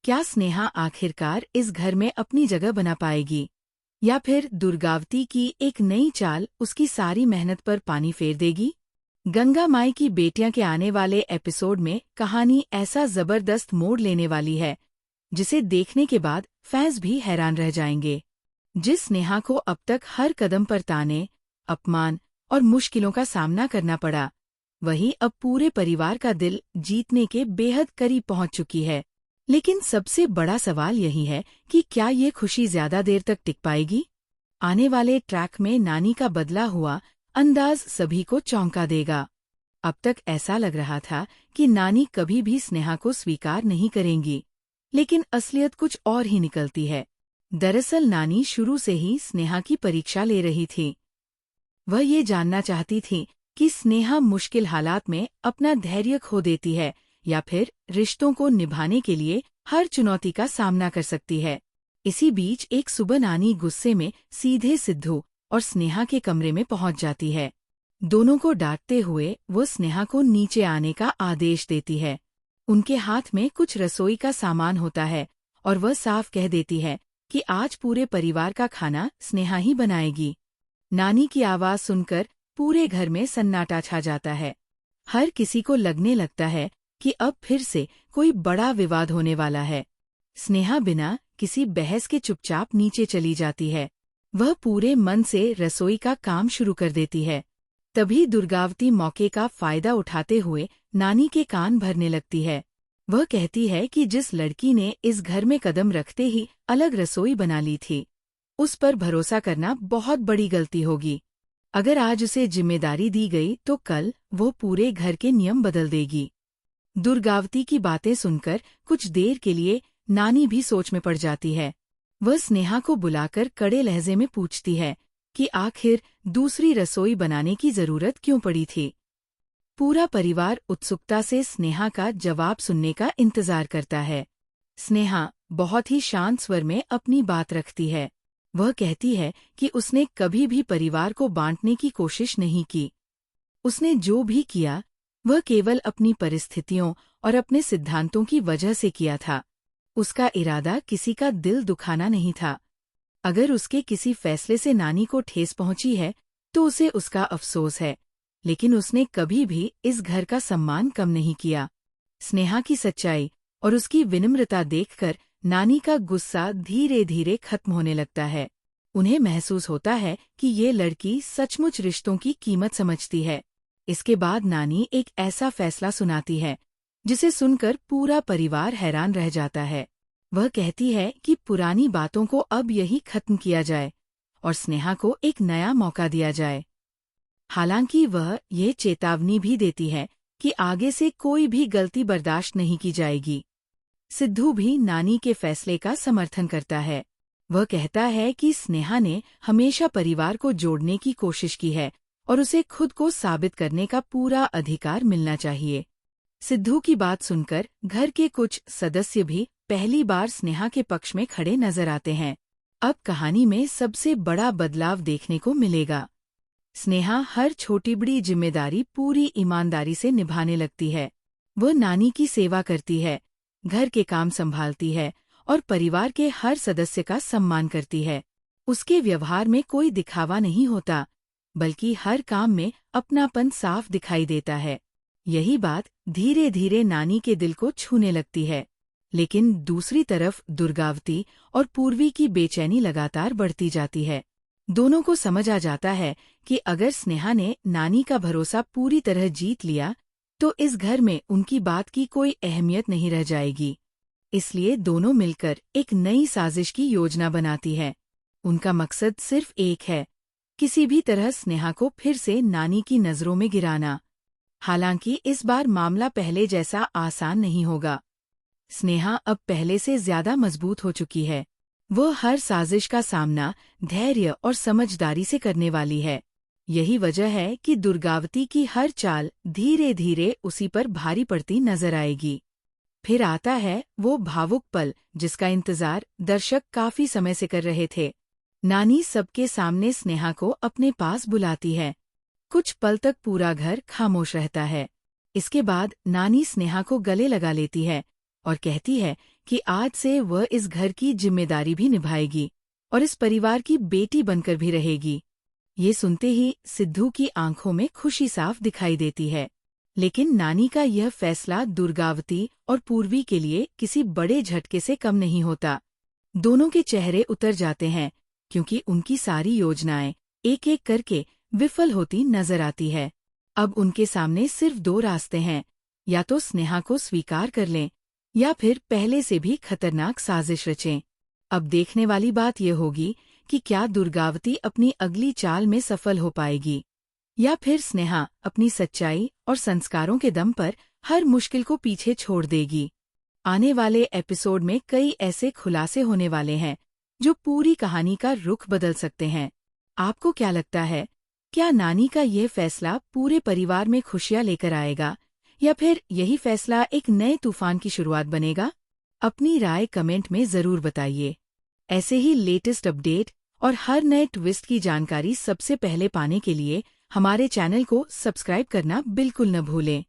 क्या स्नेहा आखिरकार इस घर में अपनी जगह बना पाएगी, या फिर दुर्गावती की एक नई चाल उसकी सारी मेहनत पर पानी फेर देगी? गंगा माई की बेटियां के आने वाले एपिसोड में कहानी ऐसा जबरदस्त मोड़ लेने वाली है जिसे देखने के बाद फैंस भी हैरान रह जाएंगे। जिस स्नेहा को अब तक हर कदम पर ताने, अपमान और मुश्किलों का सामना करना पड़ा, वही अब पूरे परिवार का दिल जीतने के बेहद करीब पहुंच चुकी है। लेकिन सबसे बड़ा सवाल यही है कि क्या ये खुशी ज्यादा देर तक टिक पाएगी? आने वाले ट्रैक में नानी का बदला हुआ अंदाज सभी को चौंका देगा। अब तक ऐसा लग रहा था कि नानी कभी भी स्नेहा को स्वीकार नहीं करेंगी, लेकिन असलियत कुछ और ही निकलती है। दरअसल नानी शुरू से ही स्नेहा की परीक्षा ले रही थी। वह ये जानना चाहती थी कि स्नेहा मुश्किल हालात में अपना धैर्य खो देती है या फिर रिश्तों को निभाने के लिए हर चुनौती का सामना कर सकती है। इसी बीच एक सुबह नानी गुस्से में सीधे सिद्धू और स्नेहा के कमरे में पहुंच जाती है। दोनों को डांटते हुए वो स्नेहा को नीचे आने का आदेश देती है। उनके हाथ में कुछ रसोई का सामान होता है और वह साफ कह देती है कि आज पूरे परिवार का खाना स्नेहा ही बनाएगी। नानी की आवाज सुनकर पूरे घर में सन्नाटा छा जाता है। हर किसी को लगने लगता है कि अब फिर से कोई बड़ा विवाद होने वाला है। स्नेहा बिना किसी बहस के चुपचाप नीचे चली जाती है। वह पूरे मन से रसोई का काम शुरू कर देती है। तभी दुर्गावती मौके का फायदा उठाते हुए नानी के कान भरने लगती है। वह कहती है कि जिस लड़की ने इस घर में कदम रखते ही अलग रसोई बना ली थी, उस पर भरोसा करना बहुत बड़ी गलती होगी। अगर आज उसे जिम्मेदारी दी गई तो कल वो पूरे घर के नियम बदल देगी। दुर्गावती की बातें सुनकर कुछ देर के लिए नानी भी सोच में पड़ जाती है। वह स्नेहा को बुलाकर कड़े लहजे में पूछती है कि आखिर दूसरी रसोई बनाने की जरूरत क्यों पड़ी थी। पूरा परिवार उत्सुकता से स्नेहा का जवाब सुनने का इंतजार करता है। स्नेहा बहुत ही शांत स्वर में अपनी बात रखती है। वह कहती है कि उसने कभी भी परिवार को बांटने की कोशिश नहीं की। उसने जो भी किया वह केवल अपनी परिस्थितियों और अपने सिद्धांतों की वजह से किया था। उसका इरादा किसी का दिल दुखाना नहीं था। अगर उसके किसी फैसले से नानी को ठेस पहुंची है तो उसे उसका अफसोस है, लेकिन उसने कभी भी इस घर का सम्मान कम नहीं किया। स्नेहा की सच्चाई और उसकी विनम्रता देखकर नानी का गुस्सा धीरे धीरे खत्म होने लगता है। उन्हें महसूस होता है कि ये लड़की सचमुच रिश्तों की कीमत समझती है। इसके बाद नानी एक ऐसा फैसला सुनाती है जिसे सुनकर पूरा परिवार हैरान रह जाता है। वह कहती है कि पुरानी बातों को अब यही खत्म किया जाए और स्नेहा को एक नया मौका दिया जाए। हालांकि वह ये चेतावनी भी देती है कि आगे से कोई भी गलती बर्दाश्त नहीं की जाएगी। सिद्धू भी नानी के फैसले का समर्थन करता है। वह कहता है कि स्नेहा ने हमेशा परिवार को जोड़ने की कोशिश की है और उसे खुद को साबित करने का पूरा अधिकार मिलना चाहिए। सिद्धू की बात सुनकर घर के कुछ सदस्य भी पहली बार स्नेहा के पक्ष में खड़े नजर आते हैं। अब कहानी में सबसे बड़ा बदलाव देखने को मिलेगा। स्नेहा हर छोटी बड़ी जिम्मेदारी पूरी ईमानदारी से निभाने लगती है। वह नानी की सेवा करती है, घर के काम संभालती है और परिवार के हर सदस्य का सम्मान करती है। उसके व्यवहार में कोई दिखावा नहीं होता, बल्कि हर काम में अपनापन साफ दिखाई देता है। यही बात धीरे धीरे नानी के दिल को छूने लगती है। लेकिन दूसरी तरफ दुर्गावती और पूर्वी की बेचैनी लगातार बढ़ती जाती है। दोनों को समझ आ जाता है कि अगर स्नेहा ने नानी का भरोसा पूरी तरह जीत लिया तो इस घर में उनकी बात की कोई अहमियत नहीं रह जाएगी। इसलिए दोनों मिलकर एक नई साजिश की योजना बनाती है। उनका मकसद सिर्फ एक है, किसी भी तरह स्नेहा को फिर से नानी की नजरों में गिराना। हालांकि इस बार मामला पहले जैसा आसान नहीं होगा। स्नेहा अब पहले से ज्यादा मजबूत हो चुकी है। वह हर साजिश का सामना धैर्य और समझदारी से करने वाली है। यही वजह है कि दुर्गावती की हर चाल धीरे धीरे उसी पर भारी पड़ती नजर आएगी। फिर आता है वो भावुक पल जिसका इंतजार दर्शक काफी समय से कर रहे थे। नानी सबके सामने स्नेहा को अपने पास बुलाती है। कुछ पल तक पूरा घर खामोश रहता है। इसके बाद नानी स्नेहा को गले लगा लेती है और कहती है कि आज से वह इस घर की जिम्मेदारी भी निभाएगी और इस परिवार की बेटी बनकर भी रहेगी। ये सुनते ही सिद्धू की आंखों में खुशी साफ दिखाई देती है। लेकिन नानी का यह फैसला दुर्गावती और पूर्वी के लिए किसी बड़े झटके से कम नहीं होता। दोनों के चेहरे उतर जाते हैं क्योंकि उनकी सारी योजनाएं एक एक करके विफल होती नजर आती है। अब उनके सामने सिर्फ दो रास्ते हैं, या तो स्नेहा को स्वीकार कर लें या फिर पहले से भी खतरनाक साजिश रचें। अब देखने वाली बात यह होगी कि क्या दुर्गावती अपनी अगली चाल में सफल हो पाएगी या फिर स्नेहा अपनी सच्चाई और संस्कारों के दम पर हर मुश्किल को पीछे छोड़ देगी। आने वाले एपिसोड में कई ऐसे खुलासे होने वाले हैं जो पूरी कहानी का रुख बदल सकते हैं। आपको क्या लगता है, क्या नानी का यह फैसला पूरे परिवार में खुशियां लेकर आएगा या फिर यही फैसला एक नए तूफान की शुरुआत बनेगा? अपनी राय कमेंट में जरूर बताइए। ऐसे ही लेटेस्ट अपडेट और हर नए ट्विस्ट की जानकारी सबसे पहले पाने के लिए हमारे चैनल को सब्सक्राइब करना बिल्कुल न भूलें।